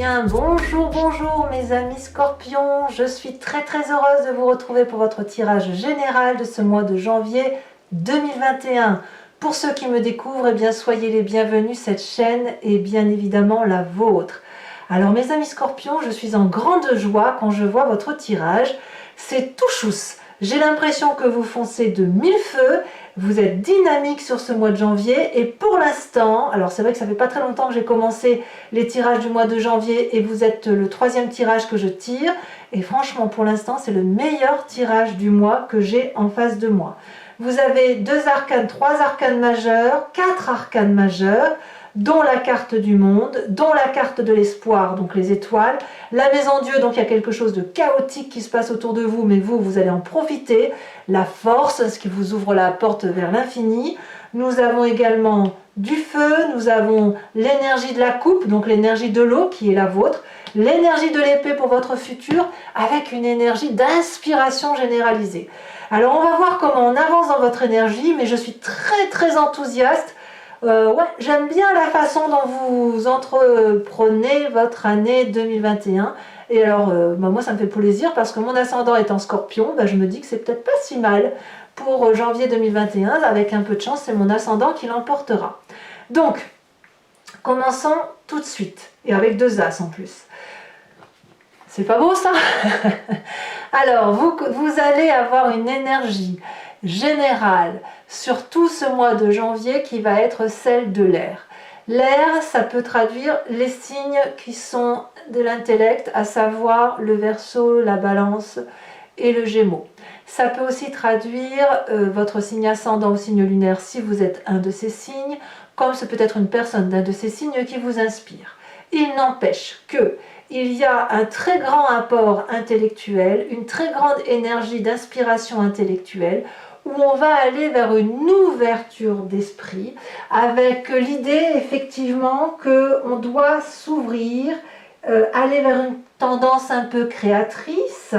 bien, bonjour mes amis scorpions, je suis très heureuse de vous retrouver pour votre tirage général de ce mois de janvier 2021. Pour ceux qui me découvrent, eh bien soyez les bienvenus, cette chaîne est bien évidemment la vôtre. Alors mes amis scorpions, je suis en grande joie quand je vois votre tirage, c'est tout chousse. J'ai l'impression que vous foncez de mille feux, vous êtes dynamique sur ce mois de janvier et pour l'instant, alors c'est vrai que ça fait pas très longtemps que j'ai commencé les tirages du mois de janvier et vous êtes le 3e tirage que je tire et franchement pour l'instant c'est le meilleur tirage du mois que j'ai en face de moi. Vous avez 2 arcanes, 3 arcanes majeurs, 4 arcanes majeurs, dont la carte du monde, dont la carte de l'espoir, donc les étoiles, la maison Dieu, donc il y a quelque chose de chaotique qui se passe autour de vous, mais vous allez en profiter, la force, ce qui vous ouvre la porte vers l'infini. Nous avons également du feu, nous avons l'énergie de la coupe, donc l'énergie de l'eau qui est la vôtre, l'énergie de l'épée pour votre futur, avec une énergie d'inspiration généralisée. Alors on va voir comment on avance dans votre énergie, mais je suis très enthousiaste. Ouais, j'aime bien la façon dont vous entreprenez votre année 2021 et alors moi ça me fait plaisir parce que mon ascendant est en scorpion, je me dis que c'est peut-être pas si mal pour janvier 2021, avec un peu de chance c'est mon ascendant qui l'emportera. Donc commençons tout de suite et avec 2 as en plus. C'est pas beau ça? Alors vous allez avoir une énergie générale sur tout ce mois de janvier qui va être celle de l'air. L'air, ça peut traduire les signes qui sont de l'intellect, à savoir le Verseau, la Balance et le Gémeaux. Ça peut aussi traduire votre signe ascendant ou signe lunaire si vous êtes un de ces signes, comme ce peut être une personne d'un de ces signes qui vous inspire. Il n'empêche que il y a un très grand apport intellectuel, une très grande énergie d'inspiration intellectuelle, où on va aller vers une ouverture d'esprit, avec l'idée effectivement qu'on doit s'ouvrir, aller vers une tendance un peu créatrice.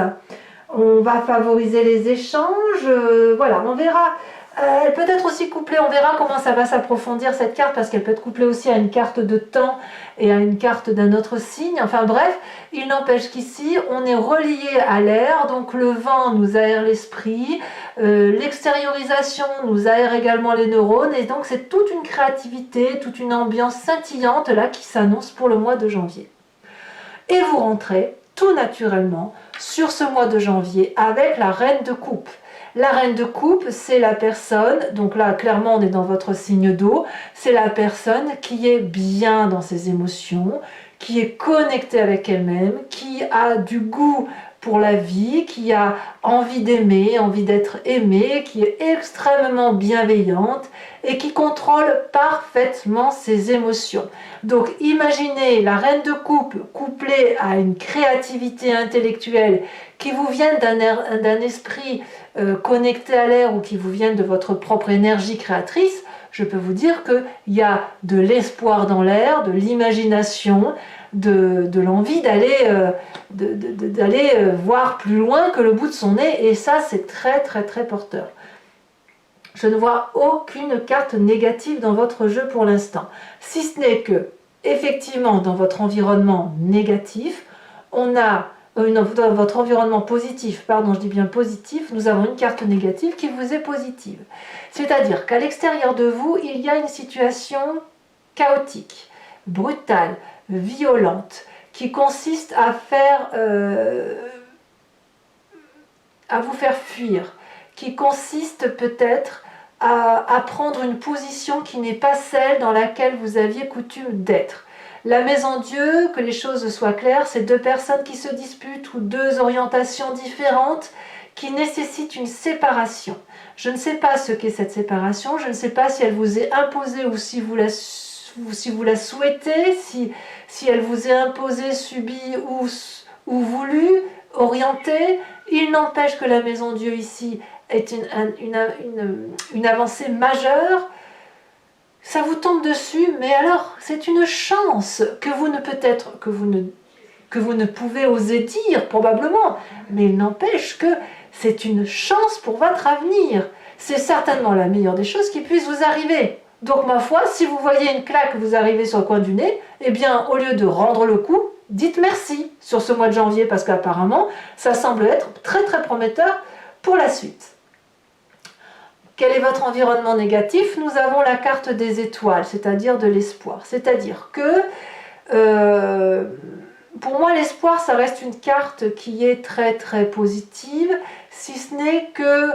On va favoriser les échanges, voilà, on verra. Elle peut être aussi couplée, on verra comment ça va s'approfondir cette carte, parce qu'elle peut être couplée aussi à une carte de temps et à une carte d'un autre signe. Enfin bref, il n'empêche qu'ici, on est relié à l'air, donc le vent nous aère l'esprit, l'extériorisation nous aère également les neurones, et donc c'est toute une créativité, toute une ambiance scintillante là qui s'annonce pour le mois de janvier. Et vous rentrez tout naturellement sur ce mois de janvier avec la reine de coupe. La reine de coupe, c'est la personne, donc là clairement on est dans votre signe d'eau, c'est la personne qui est bien dans ses émotions, qui est connectée avec elle-même, qui a du goût pour la vie, qui a envie d'aimer, envie d'être aimée, qui est extrêmement bienveillante et qui contrôle parfaitement ses émotions. Donc imaginez la reine de coupe couplée à une créativité intellectuelle qui vous vient d'un esprit connecté à l'air ou qui vous vient de votre propre énergie créatrice. Je peux vous dire qu'il y a de l'espoir dans l'air, de l'imagination, de l'envie d'aller voir plus loin que le bout de son nez, et ça c'est très porteur. Je ne vois aucune carte négative dans votre jeu pour l'instant, si ce n'est que effectivement dans votre environnement négatif, on a dans votre environnement positif, pardon, je dis bien positif, nous avons une carte négative qui vous est positive. C'est-à-dire qu'à l'extérieur de vous, il y a une situation chaotique, brutale, violente, qui consiste à vous faire fuir, qui consiste peut-être à prendre une position qui n'est pas celle dans laquelle vous aviez coutume d'être. La maison Dieu, que les choses soient claires, c'est 2 personnes qui se disputent ou 2 orientations différentes qui nécessitent une séparation. Je ne sais pas ce qu'est cette séparation, je ne sais pas si elle vous est imposée ou si vous la souhaitez, si elle vous est imposée, subie ou voulue, orientée. Il n'empêche que la maison Dieu ici est une avancée majeure. Ça vous tombe dessus, mais alors c'est une chance que vous ne pouvez oser dire probablement, mais il n'empêche que c'est une chance pour votre avenir. C'est certainement la meilleure des choses qui puisse vous arriver. Donc ma foi, si vous voyez une claque vous arriver sur le coin du nez, eh bien au lieu de rendre le coup, dites merci sur ce mois de janvier parce qu'apparemment, ça semble être très très prometteur pour la suite. Quel est votre environnement négatif? Nous avons la carte des étoiles, c'est-à-dire de l'espoir. C'est-à-dire que, pour moi, l'espoir, ça reste une carte qui est très très positive, si ce n'est que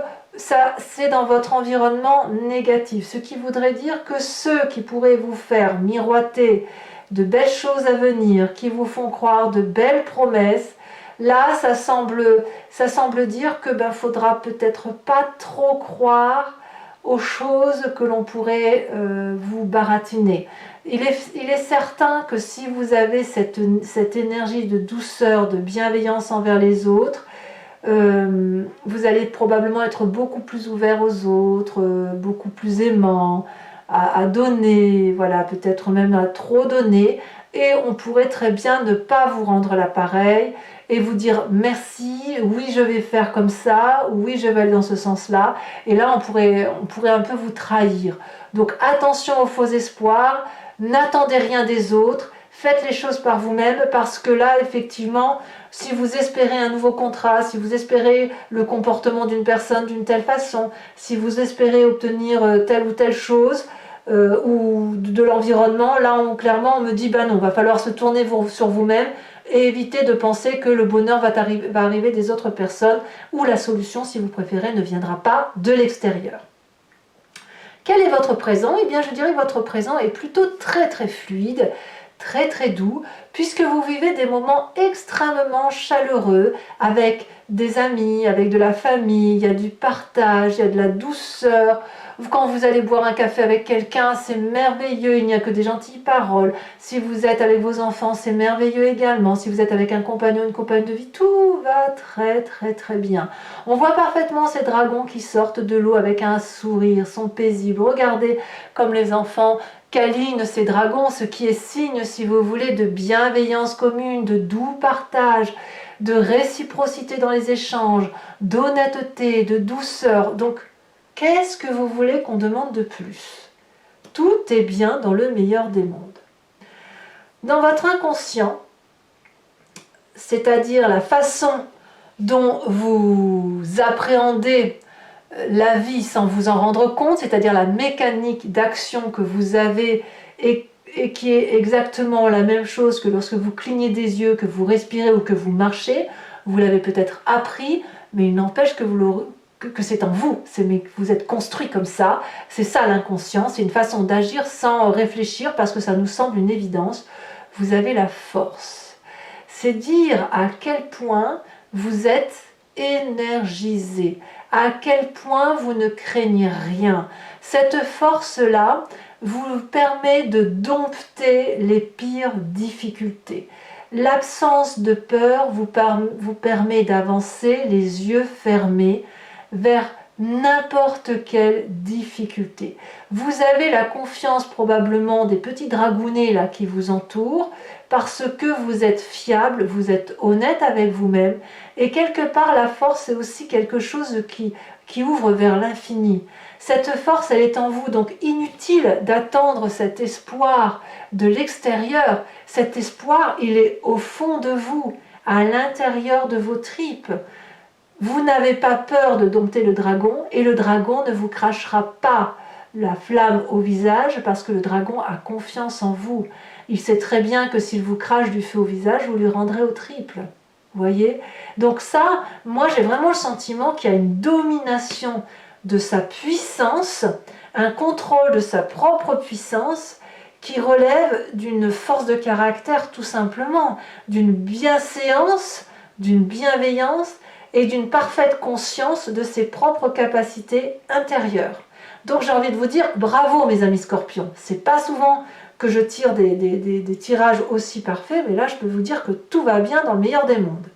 c'est dans votre environnement négatif. Ce qui voudrait dire que ceux qui pourraient vous faire miroiter de belles choses à venir, qui vous font croire de belles promesses, là, ça semble dire que faudra peut-être pas trop croire aux choses que l'on pourrait vous baratiner. Il est certain que si vous avez cette énergie de douceur, de bienveillance envers les autres, vous allez probablement être beaucoup plus ouvert aux autres, beaucoup plus aimant, à donner, voilà, peut-être même à trop donner, et on pourrait très bien ne pas vous rendre l'appareil et vous dire merci, oui je vais faire comme ça, oui je vais aller dans ce sens-là, et là on pourrait un peu vous trahir. Donc attention aux faux espoirs, n'attendez rien des autres, faites les choses par vous-même, parce que là effectivement, si vous espérez un nouveau contrat, si vous espérez le comportement d'une personne d'une telle façon, si vous espérez obtenir telle ou telle chose, ou de l'environnement, là clairement on me dit non, va falloir se tourner sur vous-même et éviter de penser que le bonheur va arriver des autres personnes, ou la solution, si vous préférez, ne viendra pas de l'extérieur. Quel est votre présent? Eh bien je dirais que votre présent est plutôt très très fluide, très très doux, puisque vous vivez des moments extrêmement chaleureux avec des amis, avec de la famille, il y a du partage, il y a de la douceur. Quand vous allez boire un café avec quelqu'un, c'est merveilleux, il n'y a que des gentilles paroles. Si vous êtes avec vos enfants, c'est merveilleux également. Si vous êtes avec un compagnon, une compagne de vie, tout va très très très bien. On voit parfaitement ces dragons qui sortent de l'eau avec un sourire, sont paisibles. Regardez comme les enfants câlinent ces dragons, ce qui est signe, si vous voulez, de bienveillance commune, de doux partage, de réciprocité dans les échanges, d'honnêteté, de douceur. Donc, qu'est-ce que vous voulez qu'on demande de plus? Tout est bien dans le meilleur des mondes. Dans votre inconscient, c'est-à-dire la façon dont vous appréhendez la vie sans vous en rendre compte, c'est-à-dire la mécanique d'action que vous avez et qui est exactement la même chose que lorsque vous clignez des yeux, que vous respirez ou que vous marchez, vous l'avez peut-être appris, mais il n'empêche que c'est en vous, vous êtes construit comme ça, c'est ça l'inconscient, c'est une façon d'agir sans réfléchir parce que ça nous semble une évidence. Vous avez la force. C'est dire à quel point vous êtes énergisé, à quel point vous ne craignez rien. Cette force-là vous permet de dompter les pires difficultés. L'absence de peur vous permet d'avancer les yeux fermés vers n'importe quelle difficulté. Vous avez la confiance probablement des petits dragounets là qui vous entourent parce que vous êtes fiable, vous êtes honnête avec vous-même, et quelque part la force est aussi quelque chose qui ouvre vers l'infini. Cette force, elle est en vous, donc inutile d'attendre cet espoir de l'extérieur. Cet espoir, il est au fond de vous, à l'intérieur de vos tripes. Vous n'avez pas peur de dompter le dragon, et le dragon ne vous crachera pas la flamme au visage parce que le dragon a confiance en vous. Il sait très bien que s'il vous crache du feu au visage, vous lui rendrez au triple. Vous voyez? Donc ça, moi j'ai vraiment le sentiment qu'il y a une domination de sa puissance, un contrôle de sa propre puissance qui relève d'une force de caractère tout simplement, d'une bienséance, d'une bienveillance et d'une parfaite conscience de ses propres capacités intérieures. Donc j'ai envie de vous dire bravo mes amis scorpions. C'est pas souvent que je tire des tirages aussi parfaits, mais là je peux vous dire que tout va bien dans le meilleur des mondes.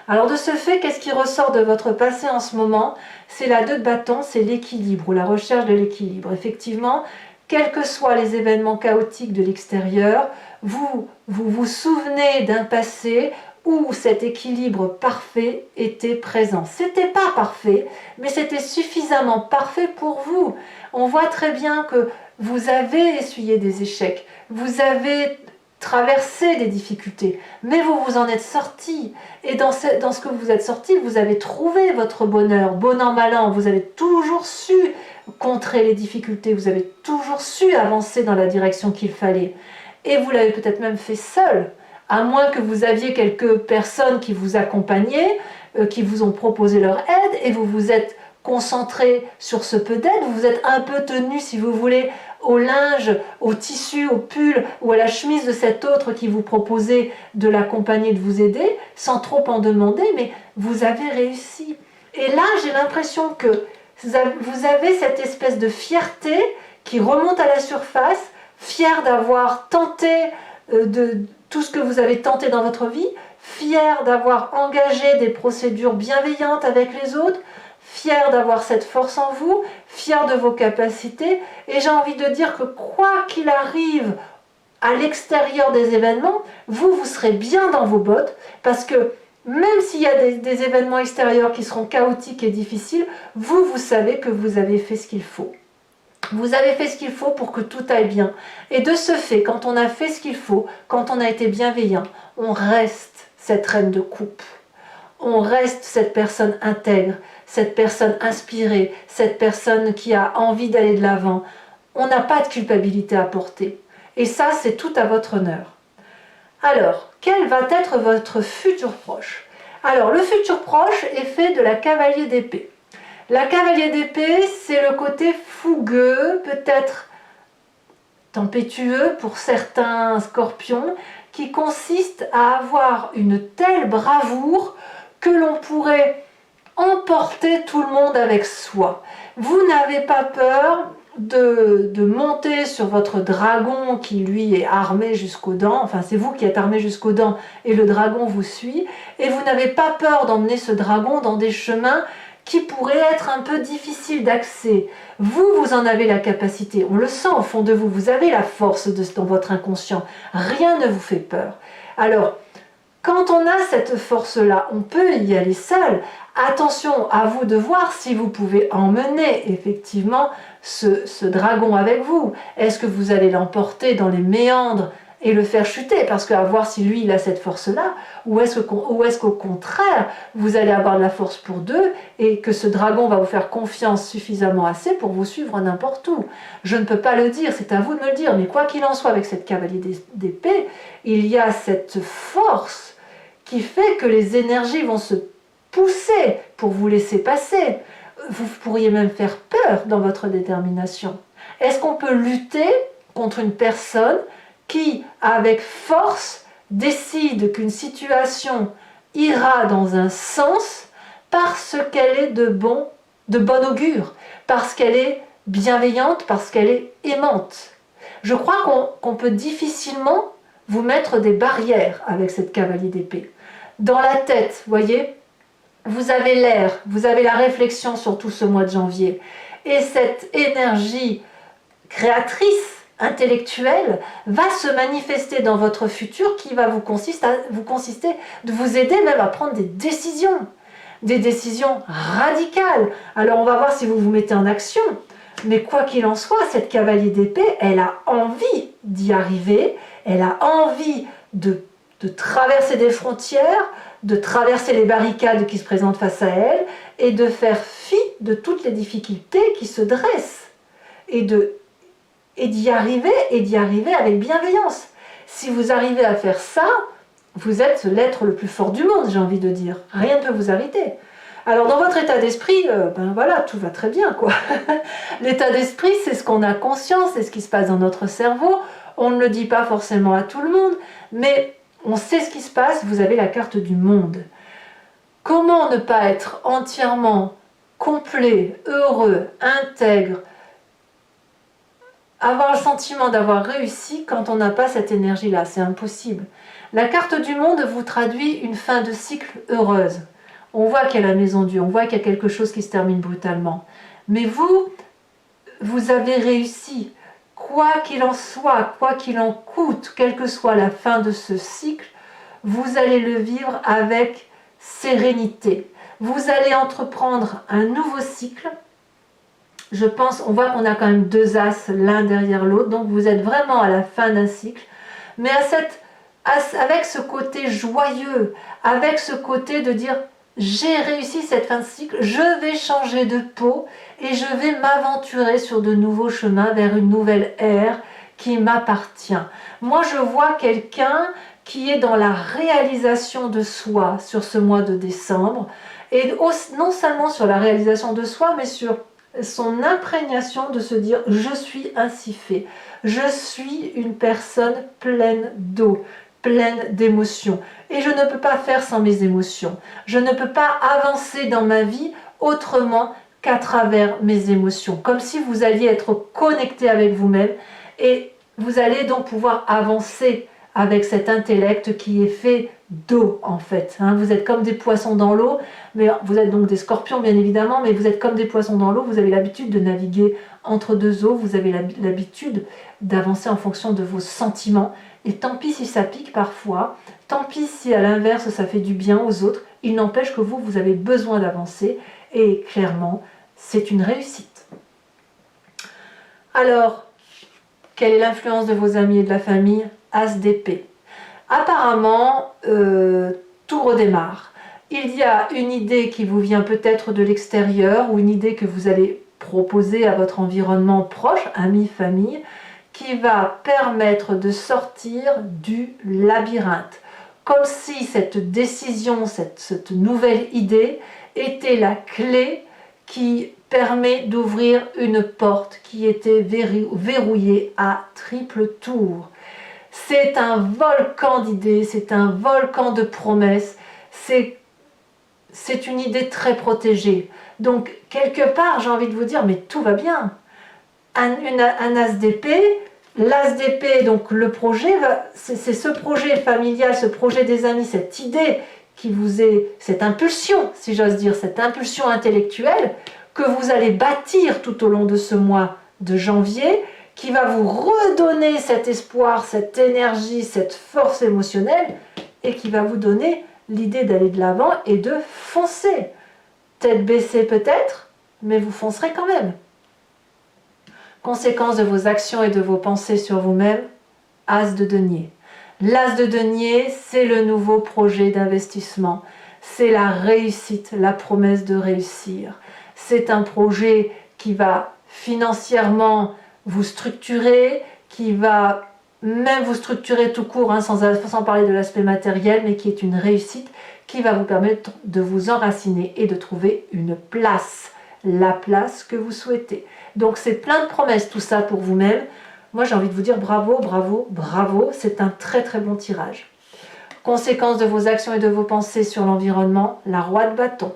Alors de ce fait, qu'est-ce qui ressort de votre passé en ce moment? C'est la 2 de bâton, c'est l'équilibre ou la recherche de l'équilibre. Effectivement, quels que soient les événements chaotiques de l'extérieur, vous vous souvenez d'un passé où cet équilibre parfait était présent. C'était pas parfait, mais c'était suffisamment parfait pour vous. On voit très bien que vous avez essuyé des échecs, vous avez traversé des difficultés, mais vous vous en êtes sorti. Et dans ce que vous êtes sorti, vous avez trouvé votre bonheur, bon an, mal an. Vous avez toujours su contrer les difficultés, vous avez toujours su avancer dans la direction qu'il fallait. Et vous l'avez peut-être même fait seul, à moins que vous aviez quelques personnes qui vous accompagnaient, qui vous ont proposé leur aide, et vous vous êtes concentré sur ce peu d'aide, vous vous êtes un peu tenu, si vous voulez, au linge, au tissu, au pull ou à la chemise de cet autre qui vous proposait de l'accompagner, de vous aider, sans trop en demander, mais vous avez réussi. Et là, j'ai l'impression que vous avez cette espèce de fierté qui remonte à la surface, fier d'avoir tenté de tout ce que vous avez tenté dans votre vie, fier d'avoir engagé des procédures bienveillantes avec les autres, fier d'avoir cette force en vous, fier de vos capacités, et j'ai envie de dire que quoi qu'il arrive à l'extérieur des événements, vous serez bien dans vos bottes, parce que même s'il y a des événements extérieurs qui seront chaotiques et difficiles, vous savez que vous avez fait ce qu'il faut. Vous avez fait ce qu'il faut pour que tout aille bien. Et de ce fait, quand on a fait ce qu'il faut, quand on a été bienveillant, on reste cette reine de coupe. On reste cette personne intègre, cette personne inspirée, cette personne qui a envie d'aller de l'avant. On n'a pas de culpabilité à porter. Et ça, c'est tout à votre honneur. Alors, quel va être votre futur proche? Alors, le futur proche est fait de la cavalier d'épée. La cavalier d'épée, c'est le côté fougueux, peut-être tempétueux pour certains scorpions, qui consiste à avoir une telle bravoure que l'on pourrait emporter tout le monde avec soi. Vous n'avez pas peur de monter sur votre dragon qui lui est armé jusqu'aux dents, enfin c'est vous qui êtes armé jusqu'aux dents et le dragon vous suit, et vous n'avez pas peur d'emmener ce dragon dans des chemins qui pourraient être un peu difficiles d'accès. Vous en avez la capacité, on le sent au fond de vous, vous avez la force dans votre inconscient, rien ne vous fait peur. Alors, quand on a cette force-là, on peut y aller seul. Attention à vous de voir si vous pouvez emmener effectivement ce dragon avec vous. Est-ce que vous allez l'emporter dans les méandres et le faire chuter, parce qu'à voir si lui il a cette force-là, ou est-ce qu'au contraire, vous allez avoir de la force pour deux, et que ce dragon va vous faire confiance suffisamment assez pour vous suivre n'importe où. Je ne peux pas le dire, c'est à vous de me le dire, mais quoi qu'il en soit, avec cette cavalier d'épée, il y a cette force qui fait que les énergies vont se pousser pour vous laisser passer. Vous pourriez même faire peur dans votre détermination. Est-ce qu'on peut lutter contre une personne qui, avec force, décide qu'une situation ira dans un sens parce qu'elle est de bon augure, parce qu'elle est bienveillante, parce qu'elle est aimante? Je crois qu'on peut difficilement vous mettre des barrières avec cette cavalier d'épée. Dans la tête, voyez, vous avez l'air, vous avez la réflexion sur tout ce mois de janvier. Et cette énergie créatrice, intellectuelle, va se manifester dans votre futur qui va vous consister de vous aider même à prendre des décisions radicales. Alors on va voir si vous vous mettez en action. Mais quoi qu'il en soit, cette cavalier d'épée, elle a envie d'y arriver, elle a envie de traverser des frontières, de traverser les barricades qui se présentent face à elle, et de faire fi de toutes les difficultés qui se dressent, et d'y arriver avec bienveillance. Si vous arrivez à faire ça, vous êtes l'être le plus fort du monde, j'ai envie de dire. Rien ne peut vous arrêter. Alors dans votre état d'esprit, ben voilà, tout va très bien, quoi. L'état d'esprit, c'est ce qu'on a conscience, c'est ce qui se passe dans notre cerveau. On ne le dit pas forcément à tout le monde, mais on sait ce qui se passe, vous avez la carte du monde. Comment ne pas être entièrement complet, heureux, intègre, avoir le sentiment d'avoir réussi quand on n'a pas cette énergie-là? C'est impossible. La carte du monde vous traduit une fin de cycle heureuse. On voit qu'il y a la maison Dieu, on voit qu'il y a quelque chose qui se termine brutalement. Mais vous avez réussi. Quoi qu'il en soit, quoi qu'il en coûte, quelle que soit la fin de ce cycle, vous allez le vivre avec sérénité. Vous allez entreprendre un nouveau cycle. Je pense, on voit qu'on a quand même deux as l'un derrière l'autre, donc vous êtes vraiment à la fin d'un cycle. mais avec ce côté joyeux, avec ce côté de dire j'ai réussi cette fin de cycle, je vais changer de peau et je vais m'aventurer sur de nouveaux chemins vers une nouvelle ère qui m'appartient. Moi, je vois quelqu'un qui est dans la réalisation de soi sur ce mois de décembre, et non seulement sur la réalisation de soi, mais sur son imprégnation de se dire je suis ainsi fait, je suis une personne pleine d'eau, pleine d'émotions, et je ne peux pas faire sans mes émotions, je ne peux pas avancer dans ma vie autrement qu'à travers mes émotions, comme si vous alliez être connecté avec vous-même, et vous allez donc pouvoir avancer avec cet intellect qui est fait d'eau en fait. Vous êtes comme des poissons dans l'eau, mais vous êtes donc des scorpions bien évidemment, mais vous êtes comme des poissons dans l'eau, vous avez l'habitude de naviguer entre deux eaux, vous avez l'habitude d'avancer en fonction de vos sentiments, et tant pis si ça pique parfois, tant pis si à l'inverse ça fait du bien aux autres, il n'empêche que vous avez besoin d'avancer, et clairement, c'est une réussite. Alors, quelle est l'influence de vos amis et de la famille? As d'épée. Apparemment, tout redémarre. Il y a une idée qui vous vient peut-être de l'extérieur, ou une idée que vous allez proposer à votre environnement proche, amis, famille, qui va permettre de sortir du labyrinthe. Comme si cette décision, cette nouvelle idée était la clé qui permet d'ouvrir une porte qui était verrouillée à triple tour. C'est un volcan d'idées, c'est un volcan de promesses, c'est une idée très protégée. Donc, quelque part, j'ai envie de vous dire, mais tout va bien. Un as d'épée, l'as d'épée, donc le projet, c'est ce projet familial, ce projet des amis, cette idée qui vous est, cette impulsion, si j'ose dire, cette impulsion intellectuelle que vous allez bâtir tout au long de ce mois de janvier, qui va vous redonner cet espoir, cette énergie, cette force émotionnelle, et qui va vous donner l'idée d'aller de l'avant et de foncer. Tête baissée peut-être, mais vous foncerez quand même. Conséquence de vos actions et de vos pensées sur vous-même, as de denier. L'as de denier, c'est le nouveau projet d'investissement. C'est la réussite, la promesse de réussir. C'est un projet qui va financièrement vous structurer, qui va même vous structurer tout court, sans parler de l'aspect matériel, mais qui est une réussite qui va vous permettre de vous enraciner et de trouver une place, la place que vous souhaitez. Donc c'est plein de promesses tout ça pour vous-même. Moi j'ai envie de vous dire bravo, bravo, bravo, c'est un très très bon tirage. Conséquence de vos actions et de vos pensées sur l'environnement, la roue de bâton.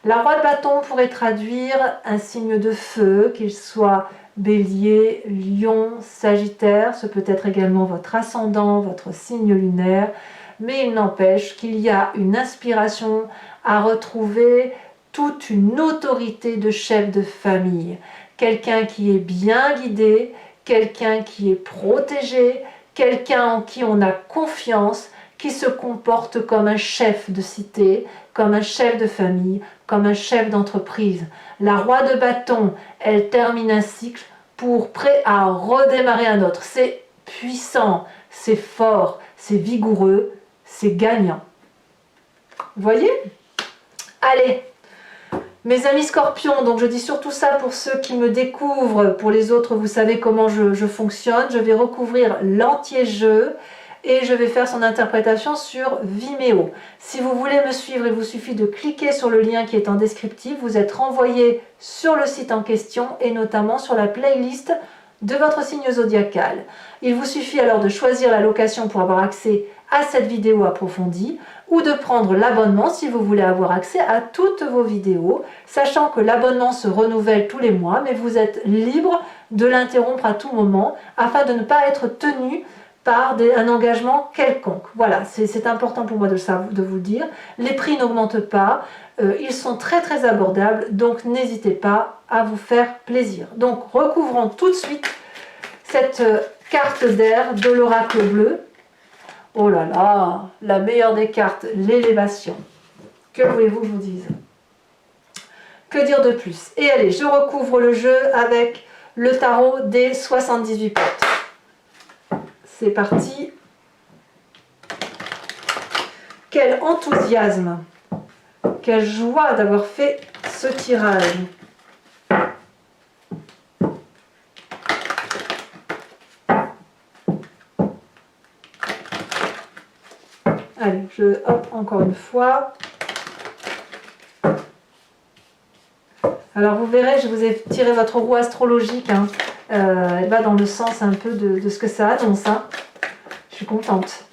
La roue de bâton pourrait traduire un signe de feu, qu'il soit Bélier, Lion, Sagittaire, ce peut être également votre ascendant, votre signe lunaire, mais il n'empêche qu'il y a une inspiration à retrouver toute une autorité de chef de famille, quelqu'un qui est bien guidé, quelqu'un qui est protégé, quelqu'un en qui on a confiance, qui se comporte comme un chef de cité, comme un chef de famille, comme un chef d'entreprise. La roue de bâton, elle termine un cycle prêt à redémarrer un autre. C'est puissant, c'est fort, c'est vigoureux, c'est gagnant. Vous voyez? Allez, mes amis scorpions, donc je dis surtout ça pour ceux qui me découvrent, pour les autres vous savez comment je fonctionne. Je vais recouvrir l'entier jeu et je vais faire son interprétation sur Vimeo. Si vous voulez me suivre, il vous suffit de cliquer sur le lien qui est en descriptif. Vous êtes renvoyé sur le site en question et notamment sur la playlist de votre signe zodiacal. Il vous suffit alors de choisir la location pour avoir accès à cette vidéo approfondie ou de prendre l'abonnement si vous voulez avoir accès à toutes vos vidéos, sachant que l'abonnement se renouvelle tous les mois, mais vous êtes libre de l'interrompre à tout moment afin de ne pas être tenu par un engagement quelconque. Voilà, c'est important pour moi de vous le dire. Les prix n'augmentent pas, ils sont très très abordables, donc n'hésitez pas à vous faire plaisir. Donc recouvrons tout de suite cette carte d'air de l'oracle bleu. Oh là là, la meilleure des cartes, l'élévation. Que voulez-vous que je vous dise? Que dire de plus? Et allez, je recouvre le jeu avec le tarot des 78 portes. C'est parti, quel enthousiasme, quelle joie d'avoir fait ce tirage. Allez, hop, encore une fois. Alors vous verrez, je vous ai tiré votre roue astrologique. Hein. Elle va dans le sens un peu de ce que ça annonce. Hein. Je suis contente.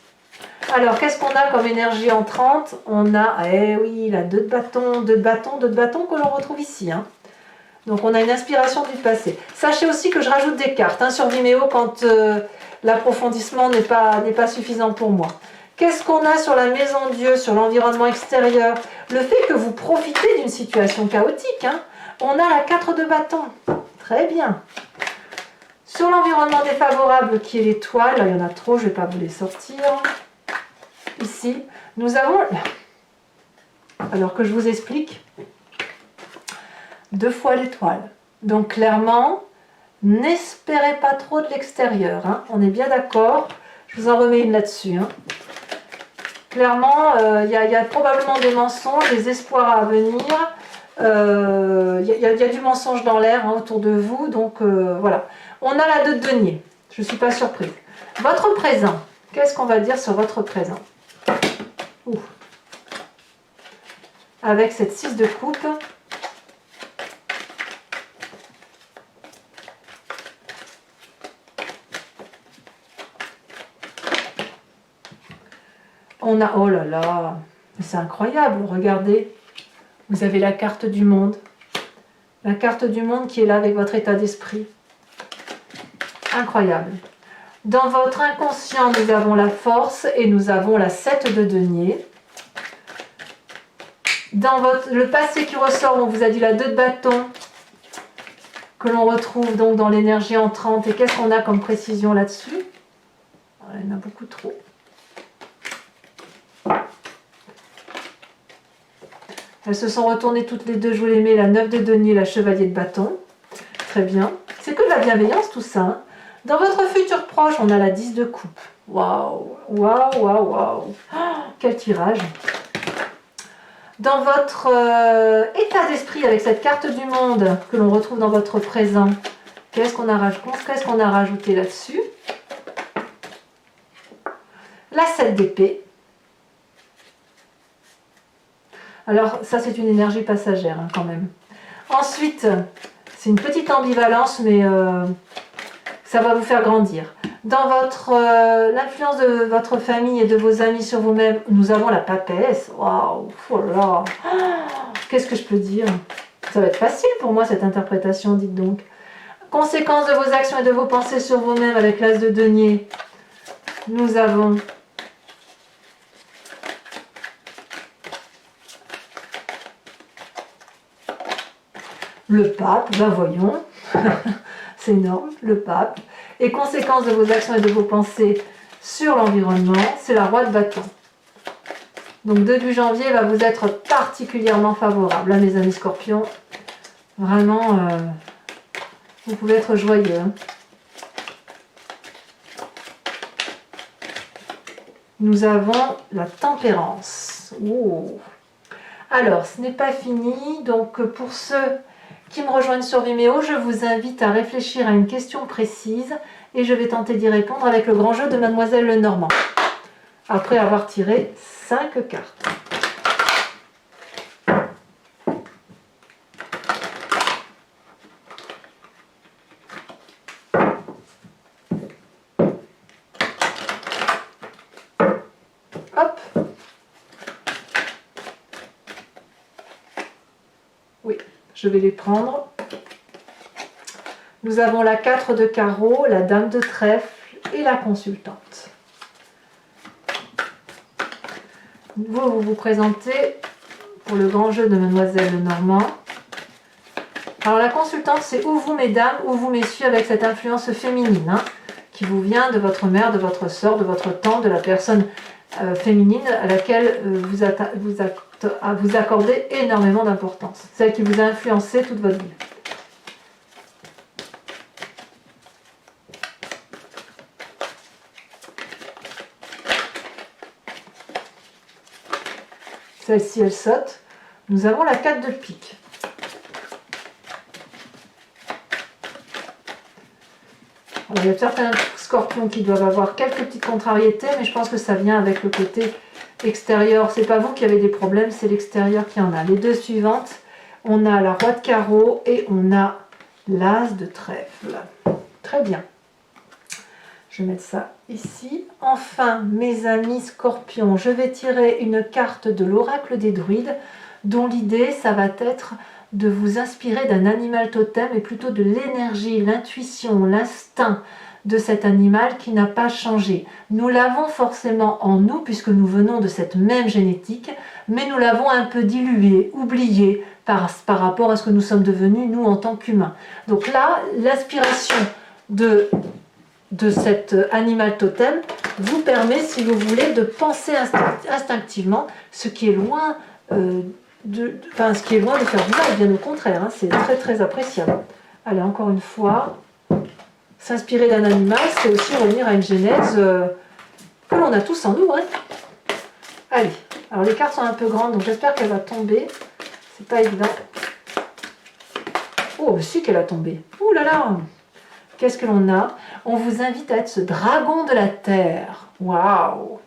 Alors, qu'est-ce qu'on a comme énergie entrante? On a, eh oui, la 2 de bâton, 2 de bâton, 2 de bâton que l'on retrouve ici. Hein. Donc on a une inspiration du passé. Sachez aussi que je rajoute des cartes hein, sur Vimeo quand l'approfondissement n'est pas suffisant pour moi. Qu'est-ce qu'on a sur la maison Dieu, sur l'environnement extérieur? Le fait que vous profitez d'une situation chaotique. Hein. On a la 4 de bâton. Très bien. Sur l'environnement défavorable qui est l'étoile, il y en a trop, je ne vais pas vous les sortir. Ici, nous avons, alors que je vous explique, 2 fois l'étoile. Donc clairement, n'espérez pas trop de l'extérieur. Hein. On est bien d'accord. Je vous en remets une là-dessus. Hein. Clairement, il y a probablement des mensonges, des espoirs à venir. Il y a du mensonge dans l'air hein, autour de vous. Donc voilà. On a la 2 de denier. Je ne suis pas surprise. Votre présent. Qu'est-ce qu'on va dire sur votre présent? Ouh. Avec cette 6 de coupe. On a, oh là là, c'est incroyable, regardez, vous avez la carte du monde. La carte du monde qui est là avec votre état d'esprit. Incroyable. Dans votre inconscient, nous avons la force et nous avons la 7 de denier. Dans le passé qui ressort, on vous a dit la 2 de bâton, que l'on retrouve donc dans l'énergie entrante. Et qu'est-ce qu'on a comme précision là-dessus? Il y en a beaucoup trop. Elles se sont retournées toutes les deux, je vous les mets, la 9 de denier, la chevalier de bâton. Très bien. C'est que de la bienveillance tout ça. Hein. Dans votre futur proche, on a la 10 de coupe. Waouh, waouh, waouh, waouh. Quel tirage. Dans votre état d'esprit, avec cette carte du monde que l'on retrouve dans votre présent, qu'est-ce qu'on a rajouté là-dessus? La 7 d'épée. Alors ça c'est une énergie passagère hein, quand même. Ensuite, c'est une petite ambivalence mais ça va vous faire grandir. Dans l'influence de votre famille et de vos amis sur vous-même, nous avons la papesse. Waouh, oh là là. Qu'est-ce que je peux dire? Ça va être facile pour moi cette interprétation, dites donc. Conséquence de vos actions et de vos pensées sur vous-même avec l'as de denier. Nous avons le pape, ben voyons, c'est énorme, le pape. Et conséquence de vos actions et de vos pensées sur l'environnement, c'est la roi de bâton. Donc début janvier va vous être particulièrement favorable, hein, mes amis scorpions. Vraiment, vous pouvez être joyeux. Hein. Nous avons la tempérance. Oh. Alors, ce n'est pas fini, donc pour ceux qui me rejoignent sur Vimeo, je vous invite à réfléchir à une question précise et je vais tenter d'y répondre avec le grand jeu de Mademoiselle Lenormand, après avoir tiré 5 cartes. Hop. Oui, je vais les prendre. Nous avons la 4 de carreau, la dame de trèfle et la consultante. Vous vous présentez pour le grand jeu de Mademoiselle Lenormand. Alors la consultante, c'est ou vous mesdames ou vous messieurs avec cette influence féminine hein, qui vous vient de votre mère, de votre sœur, de votre tante, de la personne féminine à laquelle vous accordez énormément d'importance. Celle qui vous a influencé toute votre vie. Celle-ci, elle saute. Nous avons la 4 de pique. Alors, il y a certains scorpions qui doivent avoir quelques petites contrariétés, mais je pense que ça vient avec le côté extérieur. C'est pas vous qui avez des problèmes, c'est l'extérieur qui en a. Les deux suivantes, on a la roi de carreau et on a l'as de trèfle. Très bien. Je vais mettre ça ici. Enfin, mes amis scorpions, je vais tirer une carte de l'oracle des druides, dont l'idée, ça va être de vous inspirer d'un animal totem et plutôt de l'énergie, l'intuition, l'instinct de cet animal qui n'a pas changé. Nous l'avons forcément en nous puisque nous venons de cette même génétique, mais nous l'avons un peu dilué, oublié par rapport à ce que nous sommes devenus nous en tant qu'humains. Donc là, l'inspiration de cet animal totem vous permet, si vous voulez, de penser instinctivement, ce qui est loin de faire du mal, bien au contraire, hein, c'est très très appréciable. Allez, encore une fois, s'inspirer d'un animal, c'est aussi revenir à une genèse que l'on a tous en nous. Hein. Allez, alors les cartes sont un peu grandes, donc j'espère qu'elle va tomber. C'est pas évident. Oh, si qu'elle a tombé. Ouh là là. Qu'est-ce que l'on a? On vous invite à être ce dragon de la terre. Waouh!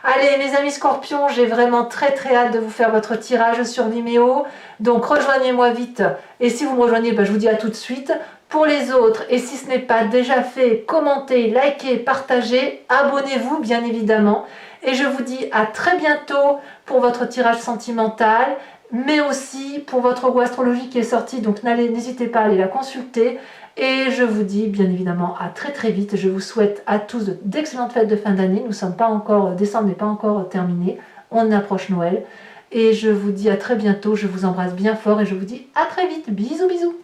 Allez, mes amis scorpions, j'ai vraiment très très hâte de vous faire votre tirage sur Vimeo. Donc rejoignez-moi vite. Et si vous me rejoignez, je vous dis à tout de suite. Pour les autres, et si ce n'est pas déjà fait, commentez, likez, partagez, abonnez-vous bien évidemment. Et je vous dis à très bientôt pour votre tirage sentimental, mais aussi pour votre roue astrologie qui est sortie. Donc n'hésitez pas à aller la consulter. Et je vous dis bien évidemment à très très vite. Je vous souhaite à tous d'excellentes fêtes de fin d'année. Nous ne sommes pas encore, décembre n'est pas encore terminé. On approche Noël. Et je vous dis à très bientôt. Je vous embrasse bien fort et je vous dis à très vite. Bisous bisous.